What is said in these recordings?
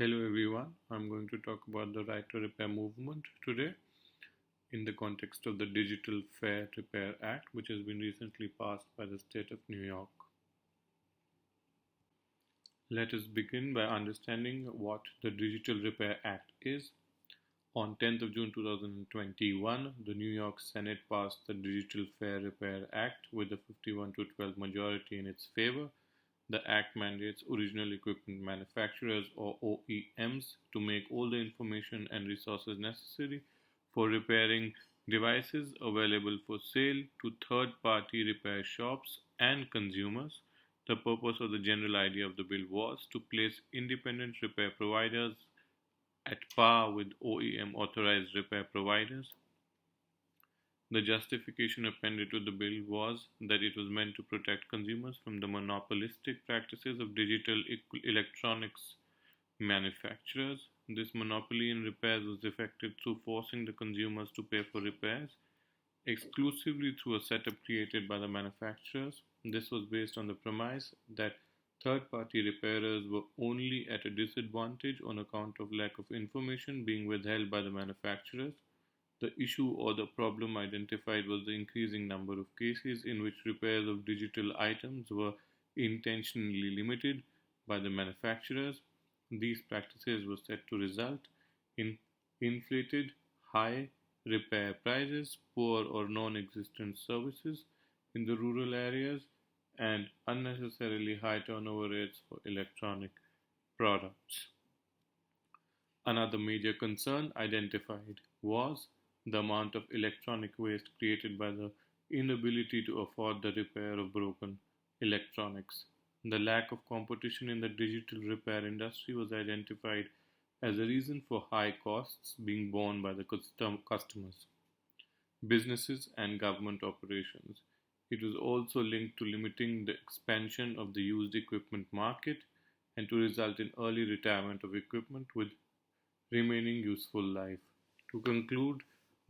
Hello everyone, I'm going to talk about the Right to Repair movement today in the context of the Digital Fair Repair Act, which has been recently passed by the state of New York. Let us begin by understanding what the Digital Repair Act is. On 10th of June 2021, the New York Senate passed the Digital Fair Repair Act with a 51 to 12 majority in its favor. The Act mandates original equipment manufacturers or OEMs to make all the information and resources necessary for repairing devices available for sale to third-party repair shops and consumers. The purpose of the general idea of the bill was to place independent repair providers at par with OEM authorized repair providers. The justification appended to the bill was that it was meant to protect consumers from the monopolistic practices of digital electronics manufacturers. This monopoly in repairs was effected through forcing the consumers to pay for repairs exclusively through a setup created by the manufacturers. This was based on the premise that third-party repairers were only at a disadvantage on account of lack of information being withheld by the manufacturers. The issue or the problem identified was the increasing number of cases in which repairs of digital items were intentionally limited by the manufacturers. These practices were said to result in inflated high repair prices, poor or non-existent services in the rural areas, and unnecessarily high turnover rates for electronic products. Another major concern identified was the amount of electronic waste created by the inability to afford the repair of broken electronics. The lack of competition in the digital repair industry was identified as a reason for high costs being borne by the customers, businesses, and government operations. It was also linked to limiting the expansion of the used equipment market and to result in early retirement of equipment with remaining useful life. To conclude,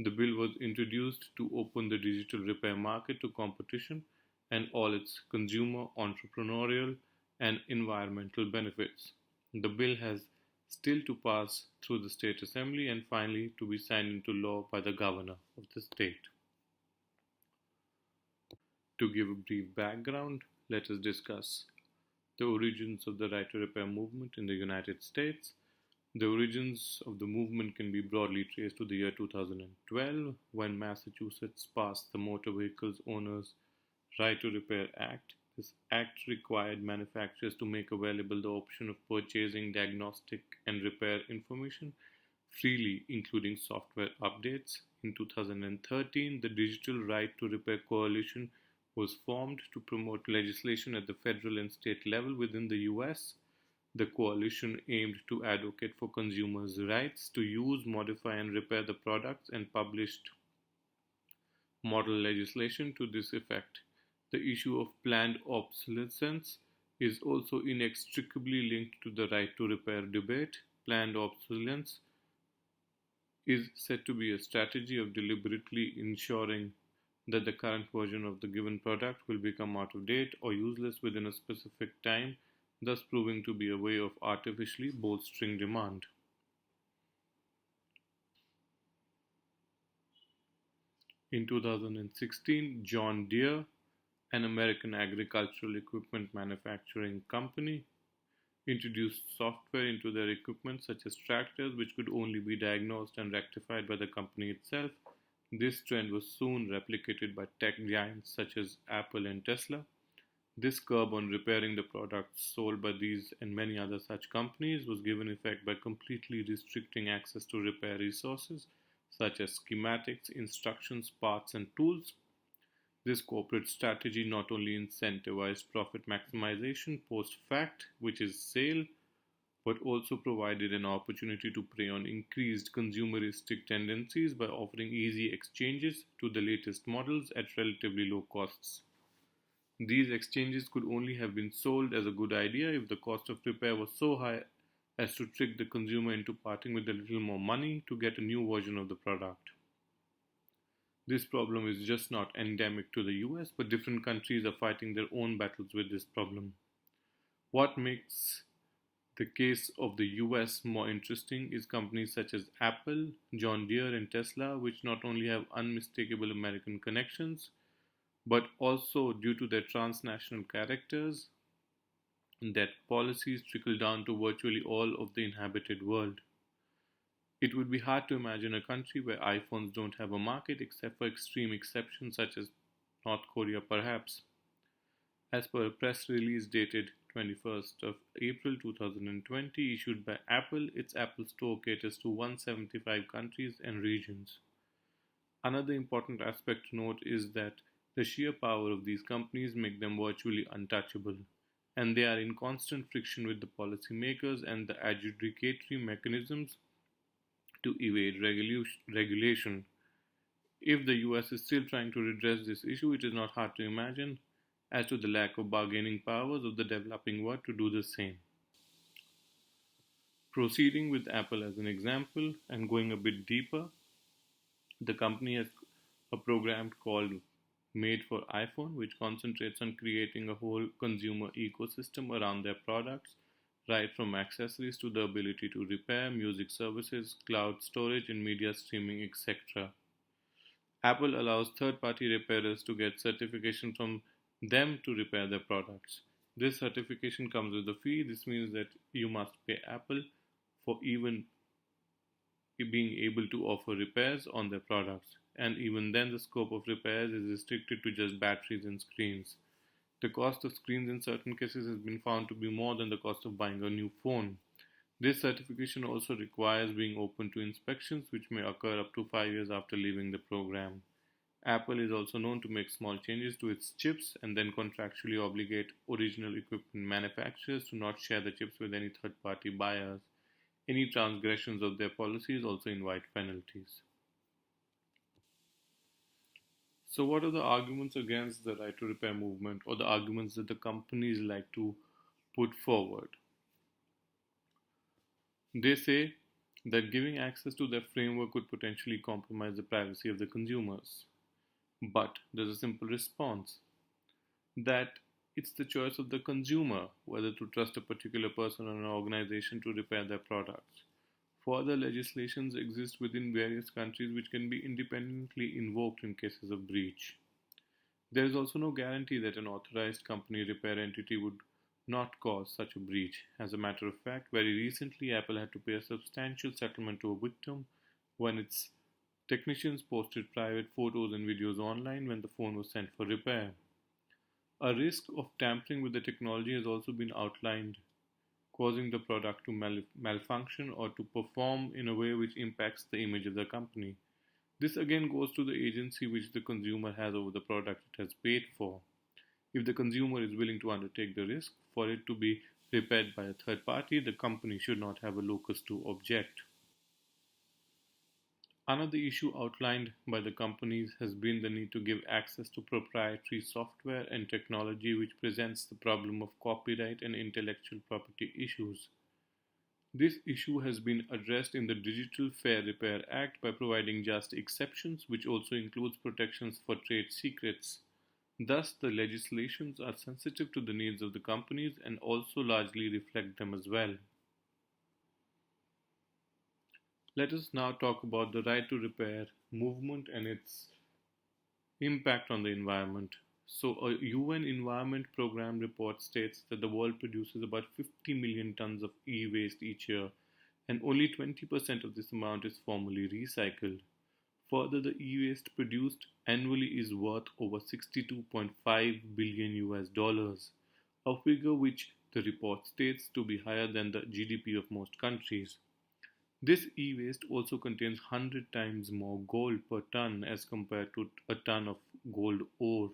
the bill was introduced to open the digital repair market to competition and all its consumer, entrepreneurial, and environmental benefits. The bill has still to pass through the state assembly and finally to be signed into law by the governor of the state. To give a brief background, let us discuss the origins of the Right to Repair movement in the United States. The origins of the movement can be broadly traced to the year 2012 when Massachusetts passed the Motor Vehicles Owners' Right to Repair Act. This act required manufacturers to make available the option of purchasing diagnostic and repair information freely, including software updates. In 2013, the Digital Right to Repair Coalition was formed to promote legislation at the federal and state level within the US. The coalition aimed to advocate for consumers' rights to use, modify, and repair the products and published model legislation to this effect. The issue of planned obsolescence is also inextricably linked to the right to repair debate. Planned obsolescence is said to be a strategy of deliberately ensuring that the current version of the given product will become out of date or useless within a specific time, thus proving to be a way of artificially bolstering demand. In 2016, John Deere, an American agricultural equipment manufacturing company, introduced software into their equipment such as tractors which could only be diagnosed and rectified by the company itself. This trend was soon replicated by tech giants such as Apple and Tesla. This curb on repairing the products sold by these and many other such companies was given effect by completely restricting access to repair resources such as schematics, instructions, parts, and tools. This corporate strategy not only incentivized profit maximization post-fact, which is sale, but also provided an opportunity to prey on increased consumeristic tendencies by offering easy exchanges to the latest models at relatively low costs. These exchanges could only have been sold as a good idea if the cost of repair was so high as to trick the consumer into parting with a little more money to get a new version of the product. This problem is just not endemic to the US, but different countries are fighting their own battles with this problem. What makes The case of the US more interesting is companies such as Apple, John Deere, and Tesla, which not only have unmistakable American connections, but also due to their transnational characters, that policies trickle down to virtually all of the inhabited world. It would be hard to imagine a country where iPhones don't have a market except for extreme exceptions such as North Korea, perhaps. As per a press release dated 21st of April 2020 issued by Apple, its Apple Store caters to 175 countries and regions. Another important aspect to note is that the sheer power of these companies make them virtually untouchable, and they are in constant friction with the policymakers and the adjudicatory mechanisms to evade regulation. If the US is still trying to redress this issue, it is not hard to imagine as to the lack of bargaining powers of the developing world to do the same. Proceeding with Apple as an example and going a bit deeper, the company has a program called Made for iPhone, which concentrates on creating a whole consumer ecosystem around their products, right from accessories to the ability to repair, music services, cloud storage, and media streaming, etc. Apple allows third party repairers to get certification from them to repair their products. This certification comes with a fee. This means that you must pay Apple for even being able to offer repairs on their products. And even then, the scope of repairs is restricted to just batteries and screens. The cost of screens in certain cases has been found to be more than the cost of buying a new phone. This certification also requires being open to inspections, which may occur up to 5 years after leaving the program. Apple is also known to make small changes to its chips and then contractually obligate original equipment manufacturers to not share the chips with any third party buyers. Any transgressions of their policies also invite penalties. So, what are the arguments against the right to repair movement, or the arguments that the companies like to put forward? They say that giving access to their framework could potentially compromise the privacy of the consumers. But there's a simple response that it's the choice of the consumer whether to trust a particular person or an organization to repair their products. Further legislations exist within various countries which can be independently invoked in cases of breach. There is also no guarantee that an authorized company repair entity would not cause such a breach. As a matter of fact, very recently Apple had to pay a substantial settlement to a victim when its technicians posted private photos and videos online when the phone was sent for repair. A risk of tampering with the technology has also been outlined, causing the product to malfunction or to perform in a way which impacts the image of the company. This again goes to the agency which the consumer has over the product it has paid for. If the consumer is willing to undertake the risk for it to be repaired by a third party, the company should not have a locus to object. Another issue outlined by the companies has been the need to give access to proprietary software and technology, which presents the problem of copyright and intellectual property issues. This issue has been addressed in the Digital Fair Repair Act by providing just exceptions, which also includes protections for trade secrets. Thus, the legislations are sensitive to the needs of the companies and also largely reflect them as well. Let us now talk about the right to repair movement and its impact on the environment. So, a UN Environment Program report states that the world produces about 50 million tons of e-waste each year, and only 20% of this amount is formally recycled. Further, the e-waste produced annually is worth over 62.5 billion US dollars, a figure which the report states to be higher than the GDP of most countries. This e-waste also contains 100 times more gold per ton as compared to a ton of gold ore.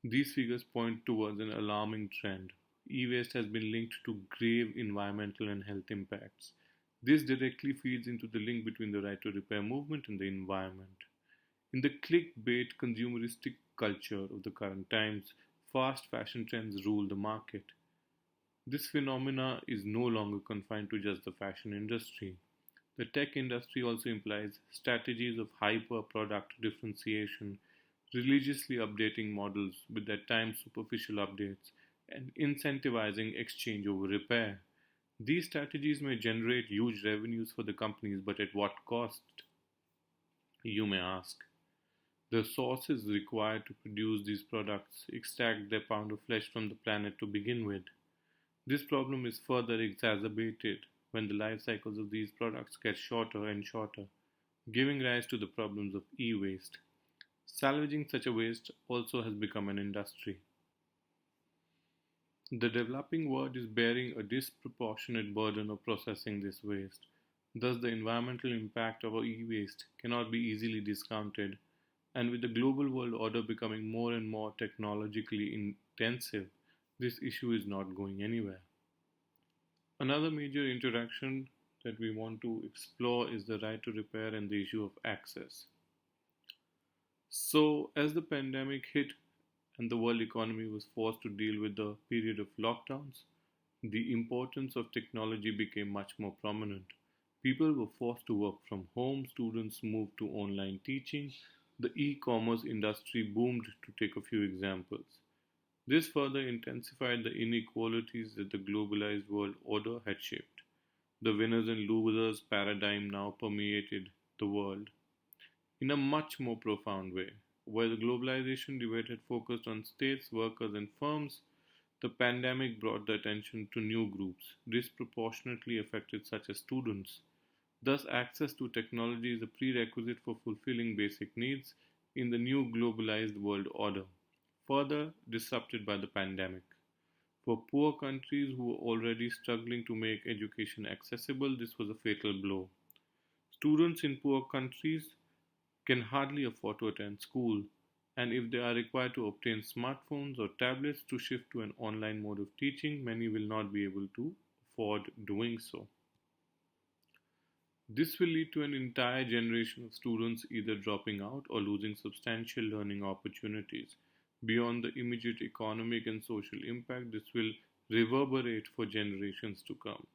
These figures point towards an alarming trend. E-waste has been linked to grave environmental and health impacts. This directly feeds into the link between the right to repair movement and the environment. In the clickbait consumeristic culture of the current times, fast fashion trends rule the market. This phenomena is no longer confined to just the fashion industry. The tech industry also implies strategies of hyper product differentiation, religiously updating models with at times superficial updates, and incentivizing exchange over repair. These strategies may generate huge revenues for the companies, but at what cost, you may ask? The sources required to produce these products extract their pound of flesh from the planet to begin with. This problem is further exacerbated when the life cycles of these products get shorter and shorter, giving rise to the problems of e-waste. Salvaging such a waste also has become an industry. The developing world is bearing a disproportionate burden of processing this waste. Thus, the environmental impact of our e-waste cannot be easily discounted, and with the global world order becoming more and more technologically intensive, this issue is not going anywhere. Another major interaction that we want to explore is the right to repair and the issue of access. So, as the pandemic hit and the world economy was forced to deal with the period of lockdowns, the importance of technology became much more prominent. People were forced to work from home, students moved to online teaching, the e commerce industry boomed, to take a few examples. This further intensified the inequalities that the globalized world order had shaped. The winners and losers paradigm now permeated the world in a much more profound way. While the globalization debate had focused on states, workers, and firms, the pandemic brought the attention to new groups, disproportionately affected, such as students. Thus, access to technology is a prerequisite for fulfilling basic needs in the new globalized world order, further disrupted by the pandemic. For poor countries who were already struggling to make education accessible, this was a fatal blow. Students in poor countries can hardly afford to attend school, and if they are required to obtain smartphones or tablets to shift to an online mode of teaching, many will not be able to afford doing so. This will lead to an entire generation of students either dropping out or losing substantial learning opportunities. Beyond the immediate economic and social impact, this will reverberate for generations to come.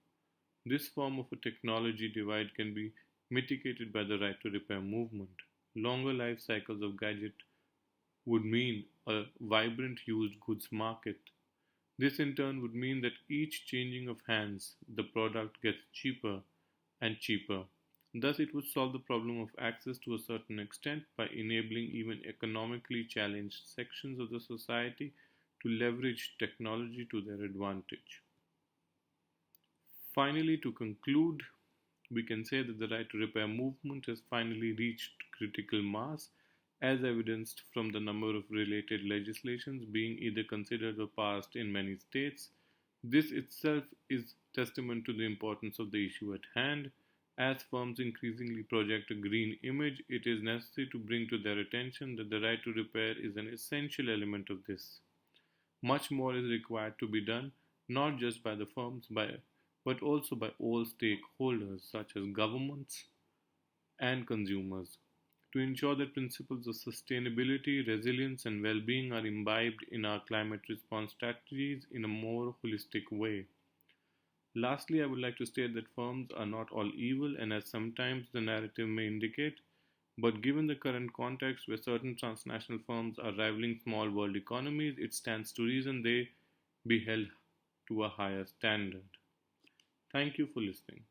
This form of a technology divide can be mitigated by the right to repair movement. Longer life cycles of gadgets would mean a vibrant used goods market. This in turn would mean that each changing of hands, the product gets cheaper and cheaper. Thus, it would solve the problem of access to a certain extent by enabling even economically challenged sections of the society to leverage technology to their advantage. Finally, to conclude, we can say that the right to repair movement has finally reached critical mass, as evidenced from the number of related legislations being either considered or passed in many states. This itself is testament to the importance of the issue at hand. As firms increasingly project a green image, it is necessary to bring to their attention that the right to repair is an essential element of this. Much more is required to be done, not just by the firms, but also by all stakeholders such as governments and consumers, to ensure that principles of sustainability, resilience, and well being are imbibed in our climate response strategies in a more holistic way. Lastly, I would like to state that firms are not all evil, and as sometimes the narrative may indicate, but given the current context where certain transnational firms are rivaling small world economies, it stands to reason they be held to a higher standard. Thank you for listening.